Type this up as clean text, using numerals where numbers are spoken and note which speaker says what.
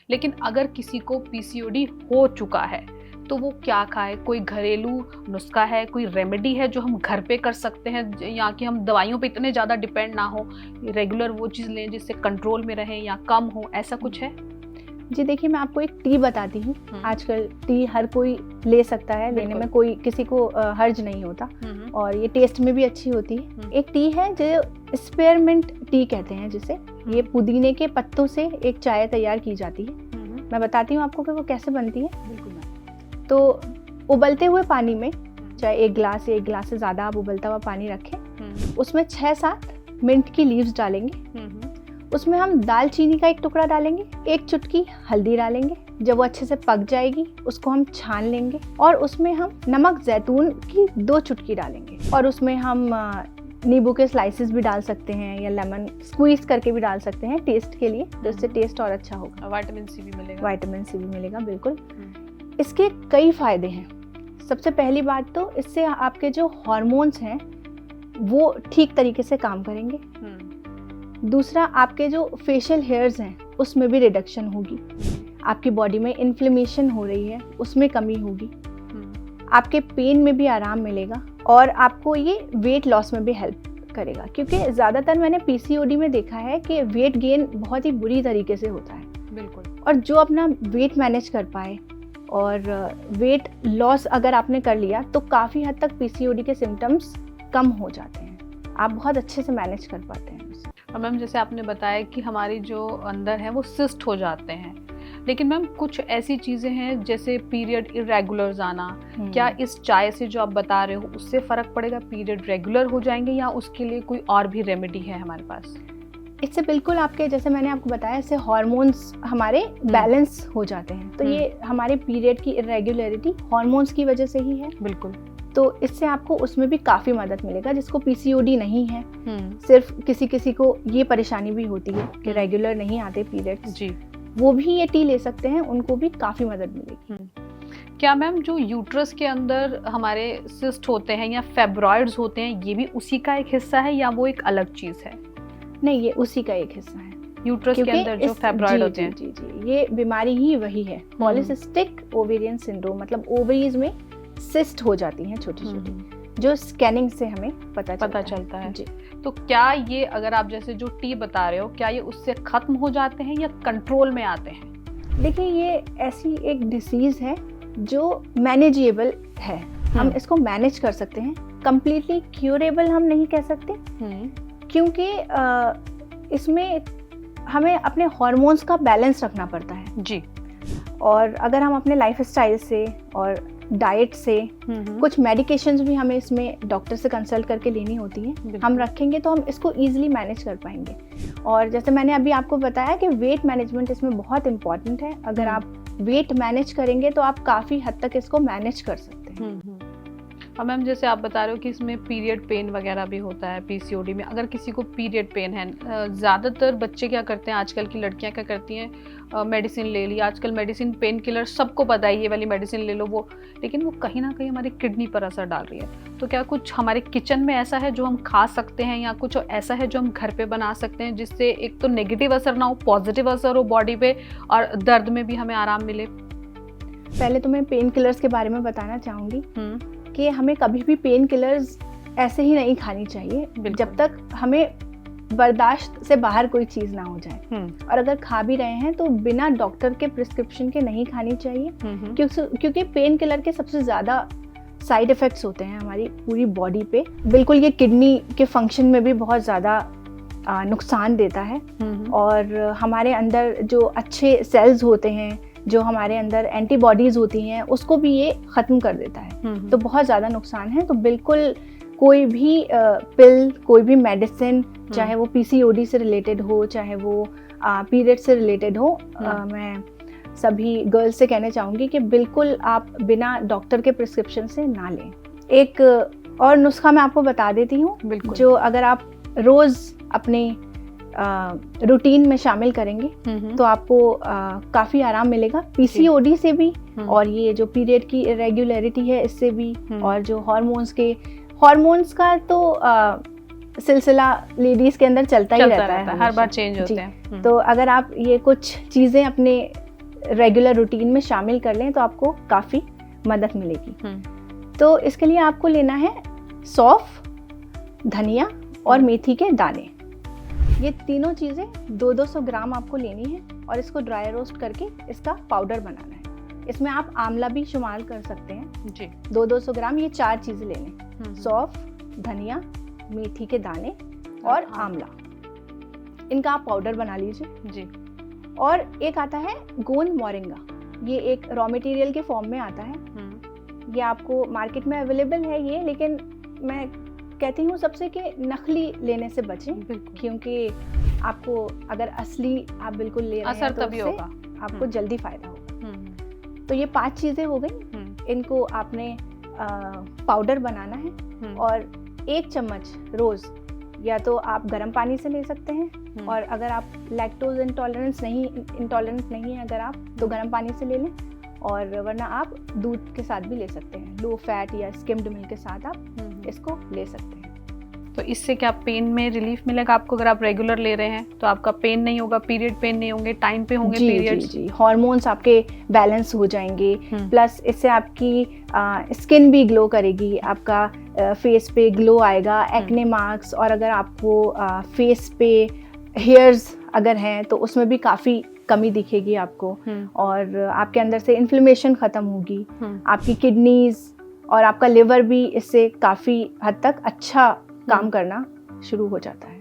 Speaker 1: लेकिन अगर किसी को पीसीओडी हो चुका है तो वो क्या खाए? कोई घरेलू नुस्खा है, कोई रेमेडी है जो हम घर पे कर सकते हैं, या कि हम दवाइयों पे इतने ज़्यादा डिपेंड ना हो, रेगुलर वो चीज़ लें जिससे कंट्रोल में रहे या कम हो, ऐसा कुछ है?
Speaker 2: जी देखिए, मैं आपको एक टी बताती हूँ। आजकल टी हर कोई ले सकता है, लेने में कोई किसी को हर्ज नहीं होता, और ये टेस्ट में भी अच्छी होती है। एक टी है जो स्पेयरमिंट टी कहते हैं जिसे, ये पुदीने के पत्तों से एक चाय तैयार की जाती है। मैं बताती हूँ आपको कि वो कैसे बनती है। तो उबलते हुए पानी में, चाहे 1 गिलास या 1 गिलास से ज़्यादा आप उबलता हुआ पानी रखें, उसमें 6-7 मिंट की लीव्स डालेंगे। उसमें हम दालचीनी का 1 टुकड़ा डालेंगे, 1 चुटकी हल्दी डालेंगे। जब वो अच्छे से पक जाएगी उसको हम छान लेंगे, और उसमें हम नमक जैतून की 2 चुटकी डालेंगे, और उसमें हम नींबू के स्लाइसेस भी डाल सकते हैं, या लेमन स्क्वीज करके भी डाल सकते हैं टेस्ट के लिए, तो इससे टेस्ट और अच्छा होगा।
Speaker 1: विटामिन सी भी मिलेगा।
Speaker 2: विटामिन सी भी मिलेगा, बिल्कुल। इसके कई फायदे हैं। सबसे पहली बात तो इससे आपके जो हार्मोन्स हैं वो ठीक तरीके से काम करेंगे। दूसरा, आपके जो फेशियल हेयर्स हैं उसमें भी रिडक्शन होगी। आपकी बॉडी में इन्फ्लेमेशन हो रही है उसमें कमी होगी। आपके पेन में भी आराम मिलेगा, और आपको ये वेट लॉस में भी हेल्प करेगा, क्योंकि ज़्यादातर मैंने पीसीओडी में देखा है कि वेट गेन बहुत ही बुरी तरीके से होता है।
Speaker 1: बिल्कुल। और
Speaker 2: जो अपना वेट मैनेज कर पाए और वेट लॉस अगर आपने कर लिया तो काफ़ी हद तक पीसीओडी के सिम्टम्स कम हो जाते हैं, आप बहुत अच्छे से मैनेज कर पाते हैं।
Speaker 1: और मैम, जैसे आपने बताया कि हमारी जो अंदर है वो सिस्ट हो जाते हैं, लेकिन मैम कुछ ऐसी चीज़ें हैं जैसे पीरियड इरेगुलर्स आना, क्या इस चाय से जो आप बता रहे हो उससे फ़र्क पड़ेगा? पीरियड रेगुलर हो जाएंगे, या उसके लिए कोई और भी रेमेडी है हमारे पास?
Speaker 2: इससे बिल्कुल आपके, जैसे मैंने आपको बताया, इससे हार्मोन्स हमारे बैलेंस हो जाते हैं। तो ये हमारे पीरियड की इरेगुलरिटी हार्मोन्स की वजह से ही है।
Speaker 1: बिल्कुल।
Speaker 2: तो इससे आपको उसमें भी काफ़ी मदद मिलेगा। जिसको पीसीओडी नहीं है, सिर्फ किसी को ये परेशानी भी होती है कि रेगुलर नहीं आते पीरियड्स, जी, वो भी ये टी ले सकते हैं, उनको भी काफ़ी मदद मिलेगी।
Speaker 1: क्या मैम जो यूट्रस के अंदर हमारे सिस्ट होते हैं या फेब्रॉइड्स होते हैं, ये भी उसी का एक हिस्सा है या वो एक अलग चीज़ है?
Speaker 2: नहीं, ये उसी का एक हिस्सा है।
Speaker 1: यूट्रस के अंदर जो फेब्रॉइड होते हैं,
Speaker 2: जी, ये बीमारी ही वही है, पॉलीसिस्टिक ओवेरियन सिंड्रोम। मतलब ओवरीज में सिस्ट हो जाती हैं छोटी छोटी, जो स्कैनिंग से हमें पता चलता है। जी।
Speaker 1: तो क्या ये, अगर आप जैसे जो टी बता रहे हो, क्या ये उससे खत्म हो जाते हैं या कंट्रोल में आते हैं?
Speaker 2: देखिए, ये ऐसी एक डिसीज है जो मैनेजेबल है, हम इसको मैनेज कर सकते हैं। कंप्लीटली क्यूरेबल हम नहीं कह सकते, क्योंकि इसमें हमें अपने हार्मोन्स का बैलेंस रखना पड़ता है।
Speaker 1: जी।
Speaker 2: और अगर हम अपने लाइफस्टाइल से और डाइट से, कुछ मेडिकेशंस भी हमें इसमें डॉक्टर से कंसल्ट करके लेनी होती हैं, हम रखेंगे तो हम इसको इजीली मैनेज कर पाएंगे। और जैसे मैंने अभी आपको बताया कि वेट मैनेजमेंट इसमें बहुत इंपॉर्टेंट है। अगर आप वेट मैनेज करेंगे तो आप काफ़ी हद तक इसको मैनेज कर सकते हैं।
Speaker 1: और मैम, जैसे आप बता रहे हो कि इसमें पीरियड पेन वगैरह भी होता है पीसीओडी में, अगर किसी को पीरियड पेन है, ज़्यादातर बच्चे क्या करते हैं, आजकल की लड़कियां क्या करती हैं, मेडिसिन ले ली। आजकल मेडिसिन, पेन किलर सबको पता है, ये वाली मेडिसिन ले लो वो, लेकिन वो कहीं ना कहीं हमारी किडनी पर असर डाल रही है। तो क्या कुछ हमारे किचन में ऐसा है जो हम खा सकते हैं, या कुछ ऐसा है जो हम घर पे बना सकते हैं जिससे एक तो नेगेटिव असर ना हो, पॉजिटिव असर हो बॉडी पे, और दर्द में भी हमें आराम मिले?
Speaker 2: पहले तो मैं पेन किलर्स के बारे में बताना चाहूँगी कि हमें कभी भी पेन किलर्स ऐसे ही नहीं खानी चाहिए जब तक हमें बर्दाश्त से बाहर कोई चीज़ ना हो जाए। और अगर खा भी रहे हैं तो बिना डॉक्टर के प्रिस्क्रिप्शन के नहीं खानी चाहिए, क्योंकि पेन किलर के सबसे ज़्यादा साइड इफ़ेक्ट्स होते हैं हमारी पूरी बॉडी पे। बिल्कुल, ये किडनी के फंक्शन में भी बहुत ज़्यादा नुकसान देता है, और हमारे अंदर जो अच्छे सेल्स होते हैं, जो हमारे अंदर एंटीबॉडीज़ होती हैं, उसको भी ये ख़त्म कर देता है। तो बहुत ज़्यादा नुकसान है। तो बिल्कुल कोई भी पिल, कोई भी मेडिसिन, चाहे वो पीसीओडी से रिलेटेड हो, चाहे वो पीरियड से रिलेटेड हो, मैं सभी गर्ल्स से कहना चाहूँगी कि बिल्कुल आप बिना डॉक्टर के प्रिस्क्रिप्शन से ना लें। एक और नुस्खा मैं आपको बता देती हूँ, जो अगर आप रोज़ अपने रूटीन में शामिल करेंगे तो आपको काफ़ी आराम मिलेगा पीसीओडी से भी, और ये जो पीरियड की इरेगुलरिटी है इससे भी, और जो हार्मोन्स का तो सिलसिला लेडीज़ के अंदर चलता ही रहता है,
Speaker 1: हर बार चेंज होते हैं।
Speaker 2: तो अगर आप ये कुछ चीज़ें अपने रेगुलर रूटीन में शामिल कर लें तो आपको काफ़ी मदद मिलेगी। तो इसके लिए आपको लेना है सौंफ, धनिया और मेथी के दाने। ये तीनों चीज़ें 200 ग्राम आपको लेनी है और इसको ड्राई रोस्ट करके इसका पाउडर बनाना है। इसमें आप आंवला भी शुमार कर सकते हैं जी। 200 ग्राम ये 4 चीज़ें लेने, सौंफ, धनिया, मेथी के दाने और आंवला, इनका आप पाउडर बना लीजिए जी। और एक आता है गोंद मोरिंगा, ये एक रॉ मटेरियल के फॉर्म में आता है। ये आपको मार्केट में अवेलेबल है ये, लेकिन मैं कहती हूँ सबसे कि नकली लेने से बचें, क्योंकि आपको अगर असली आप बिल्कुल ले रहे हैं तो तभी होगा, आपको जल्दी फायदा होगा। तो ये 5 चीज़ें हो गई, इनको आपने पाउडर बनाना है और 1 चम्मच रोज़ या तो आप गर्म पानी से ले सकते हैं, और अगर आप लैक्टोज इंटॉलरेंस नहीं है अगर आप, तो गर्म पानी से ले लें, और वरना आप दूध के साथ भी ले सकते हैं, लो फैट या स्किम्ड मिल्क के साथ आप इसको ले सकते हैं।
Speaker 1: तो इससे क्या पेन में रिलीफ मिलेगा आपको? अगर आप रेगुलर ले रहे हैं तो आपका पेन नहीं होगा, पीरियड पेन नहीं होंगे, टाइम पे होंगे पीरियड्स।
Speaker 2: जी, हार्मोन्स आपके बैलेंस हो जाएंगे, प्लस इससे आपकी स्किन भी ग्लो करेगी, आपका फेस पे ग्लो आएगा, एक्ने मार्क्स, और अगर आपको फेस पे हेयर्स अगर हैं तो उसमें भी काफ़ी कमी दिखेगी आपको, और आपके अंदर से इन्फ्लेमेशन ख़त्म होगी, आपकी किडनीज और आपका लिवर भी इससे काफ़ी हद तक अच्छा काम करना शुरू हो जाता है।